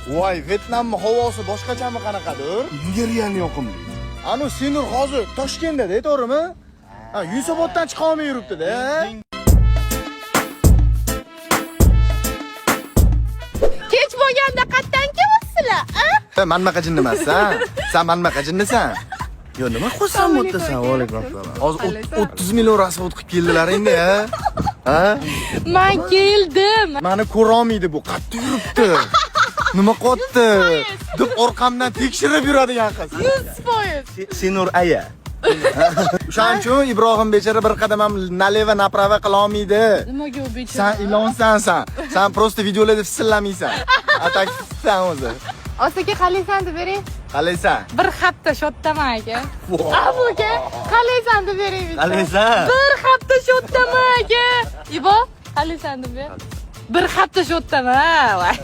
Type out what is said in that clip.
Voy, Vyetnamning havosi boshqachami qanaqadir? Ilgari yoqimli. Anu Senur hozir Toshkentda-da, to'g'rimi? Ha, Yunusoboddan chiqa olmay yuribdi-da. Kech bo'lganda qatdan kelyapsizlar, a? Sen manmaqa jinnimasan? Sen manmaqa jinnisan? Yo, nima xursand bo'psan? Alaykum assalom. Hozir 30 million rasvot qilib keldilar endi, ha? Men keldim. Meni ko'ra olmaydi bu, qattiq yuribdi. Nima qotdi? Deb orqamdan tekshirib yuradigan qiz. 100%. Senur aya. O'shaning uchun Ibrohim bechara bir qadam ham naleva naprava qila olmaydi. Nimaga u bechora? Sen ilonsan sen. Sen prosta videolarda fissillamaysan. Ataksan o'zi. Osaka qalaysan deb bering. Qalaysan? Bir hafta shoddaman aka. Aka, qalaysan deb bering. Qalaysan? Bir hafta shoddaman aka. Ibo, qalaysan deb ber. Bir hafta shoddaman.